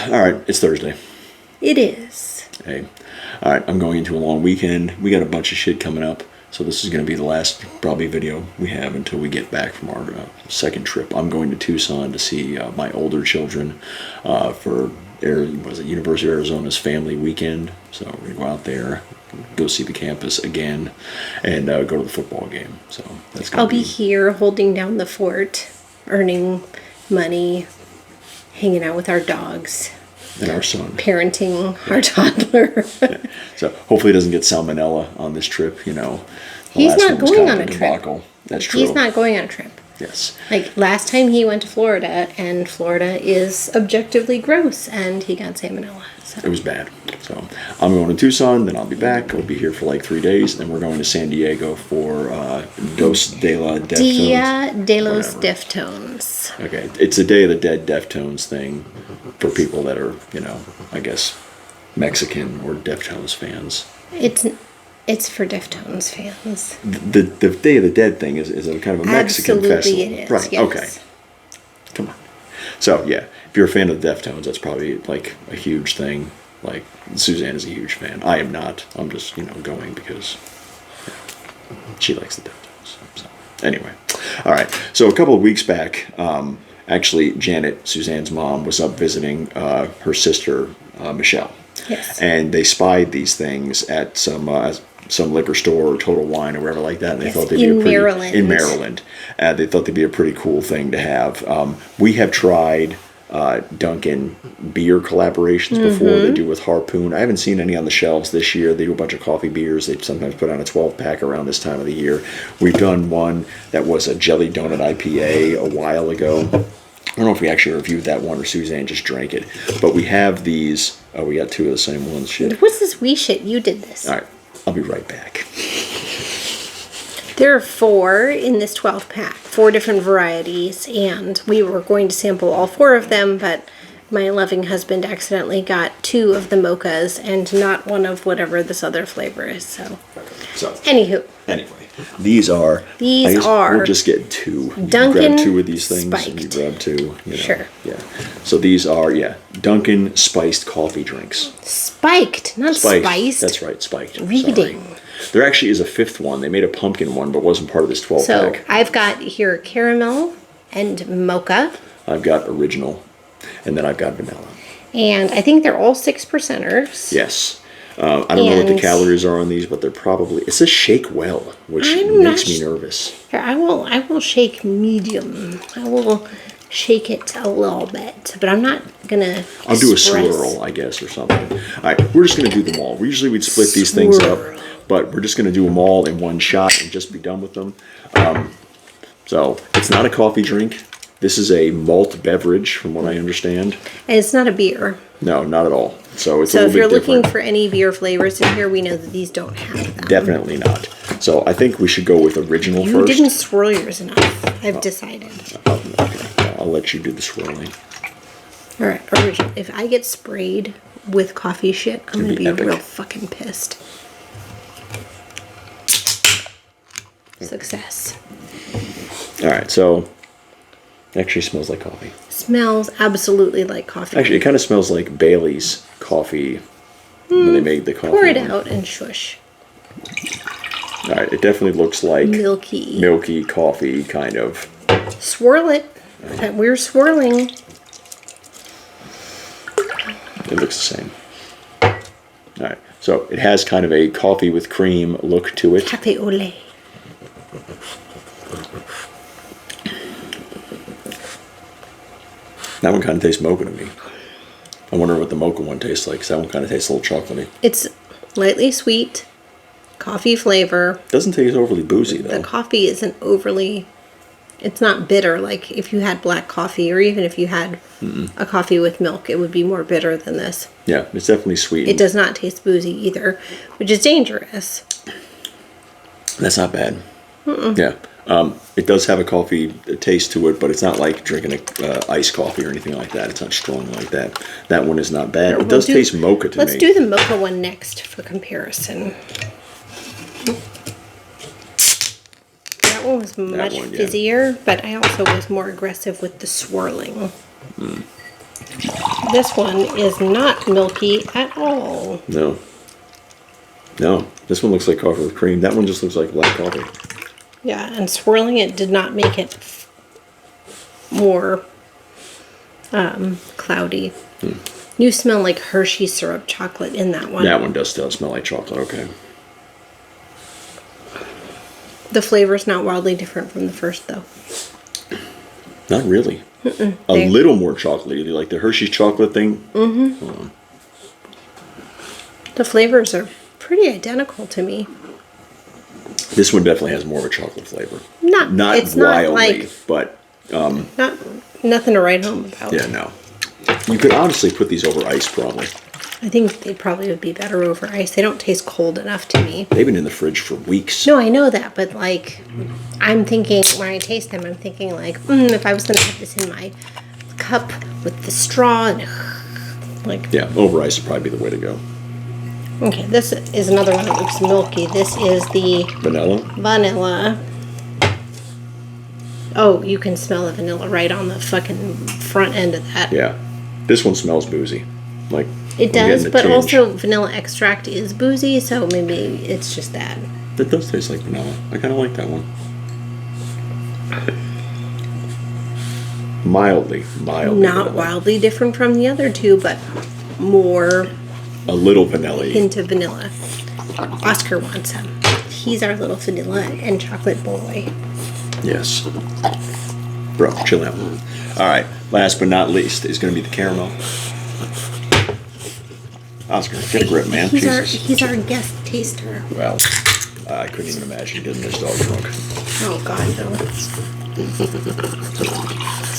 All right, it's Thursday. It is. Hey, all right, I'm going into a long weekend. We got a bunch of shit coming up, so this is going to be the last probably video we have until we get back from our second trip. I'm going to Tucson to see my older children for University of Arizona's family weekend. So we're going to go out there, go see the campus again, and go to the football game. So that's going I'll be here holding down the fort, earning money, hanging out with our dogs. And our son. Parenting our toddler. So hopefully he doesn't get salmonella on this trip, you know. He's not going on a trip. That's true. He's not going on a trip. Yes. Like last time he went to Florida, and Florida is objectively gross, and he got salmonella. So. It was bad. So I'm going to Tucson, then I'll be back. I'll be here for like 3 days, and we're going to San Diego for Dos de la Deftones. Dia de los Deftones. Okay, it's a Day of the Dead Deftones thing for people that are, you know, I guess Mexican or Deftones fans. It's for Deftones fans. The Day of the Dead thing is a kind of a Mexican festival. Absolutely it is, right, yes. Okay. Come on. So, yeah, if you're a fan of the Deftones, that's probably, like, a huge thing. Like, Suzanne is a huge fan. I am not. I'm just, you know, going because she likes the Deftones. So, anyway. All right. So, a couple of weeks back, actually, Janet, Suzanne's mom, was up visiting her sister, Michelle. Yes. And they spied these things at some liquor store or Total Wine or whatever like that, and they thought they'd be in Maryland. They thought they'd be a pretty cool thing to have. We have tried Dunkin beer collaborations before. They do with Harpoon. I haven't seen any on the shelves this year. They do a bunch of coffee beers. They sometimes put on a 12-pack around this time of the year. We've done one that was a jelly donut IPA a while ago. I don't know if we actually reviewed that one or Suzanne just drank it. But we have these. Oh, we got two of the same ones. Shit. What's this wee shit? You did this. All right. I'll be right back. There are 4 in this 12-pack, 4 different varieties, and we were going to sample all 4 of them, but my loving husband accidentally got 2 of the mochas and not one of whatever this other flavor is. So anyway, we'll just get 2. You Dunkin' grab 2 of these things, spiked. and you grab 2. You know, Sure. Yeah. So these are Dunkin' spiced coffee drinks. Spiked, not spiced. That's right, spiked. Reading. Sorry. There actually is a 5th one. They made a pumpkin one, but wasn't part of this 12-pack. So I've got here caramel and mocha. I've got original, and then I've got vanilla. And I think they're all 6%ers. Yes. I don't know what the calories are on these, but they're probably... It says shake well, which makes me nervous. Here, I will shake medium. I will shake it a little bit, but I'm not gonna. I'll do a swirl, I guess, or something. All right, we're just gonna do them all. Usually we'd split these things up, but we're just gonna do them all in one shot and just be done with them. So it's not a coffee drink. This is a malt beverage, from what I understand. And it's not a beer. No, not at all. So it's so a little bit different. So if you're looking for any beer flavors in here, we know that these don't have them. Definitely not. So I think we should go with original first. You didn't swirl yours enough. I've decided. Okay, I'll let you do the swirling. All right, original. If I get sprayed with coffee shit, I'm going to be real fucking pissed. Success. All right, so it actually smells like coffee. Smells absolutely like coffee. Actually, it kind of smells like Bailey's coffee when they made the coffee. Pour it out and shush. All right, it definitely looks like milky coffee, kind of. Swirl it. We're swirling. It looks the same. All right, so it has kind of a coffee with cream look to it. Cafe au lait. That one kind of tastes mocha to me. I wonder what the mocha one tastes like, because that one kind of tastes a little chocolatey. It's lightly sweet, coffee flavor. Doesn't taste overly boozy, though. The coffee isn't overly... It's not bitter, like if you had black coffee, or even if you had a coffee with milk, it would be more bitter than this. Yeah, it's definitely sweet. It does not taste boozy either, which is dangerous. That's not bad. Yeah. It does have a coffee taste to it, but it's not like drinking iced coffee or anything like that. It's not strong like that. That one is not bad. It does taste mocha to me. Let's do the mocha one next for comparison. That one was much fizzier, but I also was more aggressive with the swirling. This one is not milky at all. No. No. This one looks like coffee with cream. That one just looks like black coffee. Yeah, and swirling it did not make it more cloudy. You smell like Hershey syrup chocolate in that one. That one does still smell like chocolate, okay. The flavor's not wildly different from the first, though. Not really. A little more chocolatey, like the Hershey's chocolate thing. Mm-hmm. The flavors are pretty identical to me. This one definitely has more of a chocolate flavor. Not it's wildly, not like, but nothing to write home about. Yeah, no. You could honestly put these over ice, probably. I think they probably would be better over ice. They don't taste cold enough to me. They've been in the fridge for weeks. No, I know that, but like, I'm thinking when I taste them, I'm thinking like, if I was going to have this in my cup with the straw and like. Yeah, over ice would probably be the way to go. Okay, this is another one that looks milky. This is the vanilla. Oh, you can smell the vanilla right on the fucking front end of that. Yeah, this one smells boozy, like it does, but also vanilla extract is boozy, so maybe it's just that. It does taste like vanilla. I kind of like that one. Mildly. Not vanilla. wildly different from the other two, but more. A little vanilla. Hint of vanilla. Oscar wants some. He's our little vanilla and chocolate boy. Yes. Bro, chill out. All right. Last but not least is going to be the caramel. Oscar, get a grip, man. He's our guest taster. Well, I couldn't even imagine getting this dog drunk. Oh, God, no.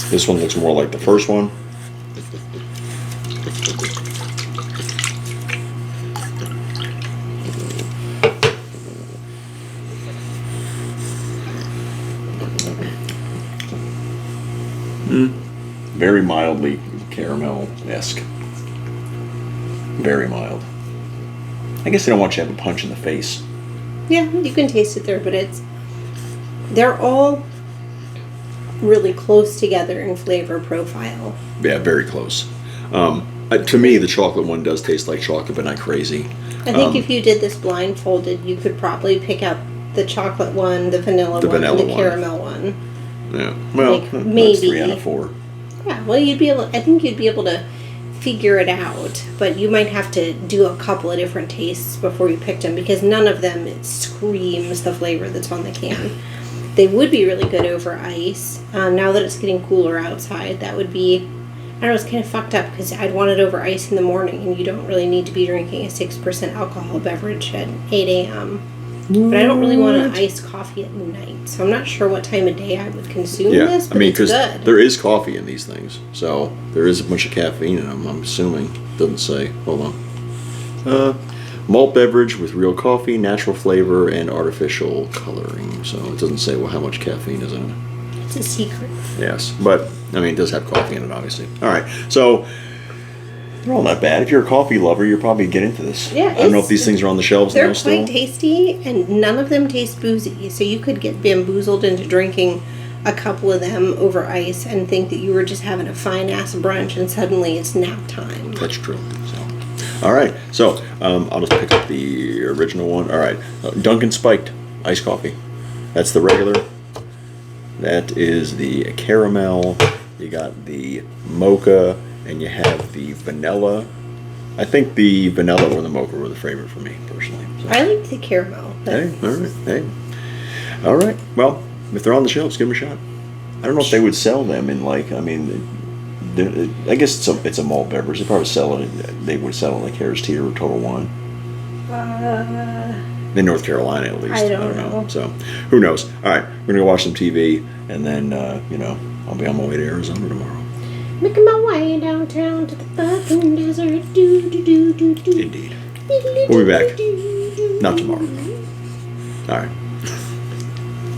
This one looks more like the first one. Very mildly caramel-esque. Very mild. I guess they don't want you to have a punch in the face. Yeah, you can taste it there, but they're all really close together in flavor profile. Yeah, very close. To me, the chocolate one does taste like chocolate, but not crazy. I think if you did this blindfolded, you could probably pick out the chocolate one, the vanilla one, and the caramel one. Yeah, well, like, maybe that's 3 out of 4. Yeah, well, I think you'd be able to figure it out, but you might have to do a couple of different tastes before you picked them, because none of them screams the flavor that's on the can. They would be really good over ice. Now that it's getting cooler outside, that would be, I don't know, it's kind of fucked up because I'd want it over ice in the morning, and you don't really need to be drinking a 6% alcohol beverage at 8 a.m. But I don't really want an iced coffee at night, so I'm not sure what time of day I would consume this, but it's good. There is coffee in these things, so there is a bunch of caffeine in them, I'm assuming. Doesn't say. Hold on. Malt beverage with real coffee, natural flavor, and artificial coloring. So it doesn't say how much caffeine is in it. It's a secret. Yes, but, it does have coffee in it, obviously. All right, so they're all not bad. If you're a coffee lover, you'll probably get into this. Yeah, I don't know if these things are on the shelves now still. They're quite tasty, and none of them taste boozy. So you could get bamboozled into drinking a couple of them over ice and think that you were just having a fine-ass brunch, and suddenly it's nap time. That's true. All right, so I'll just pick up the original one. All right, Dunkin Spiked iced coffee. That's the regular. That is the caramel. You got the mocha. And you have the vanilla. I think the vanilla or the mocha were the favorite for me, personally. So. I like the caramel. All right. Well, if they're on the shelves, give them a shot. I don't know if they would sell them in I guess it's a malt beverage. They probably sell it. They would sell it like Harris Teeter or Total Wine. In North Carolina, at least. I don't know. So, who knows? All right, we're gonna go watch some TV, and then I'll be on my way to Arizona tomorrow. Making my way downtown to the fucking desert. Indeed. We'll be back. Not tomorrow. All right.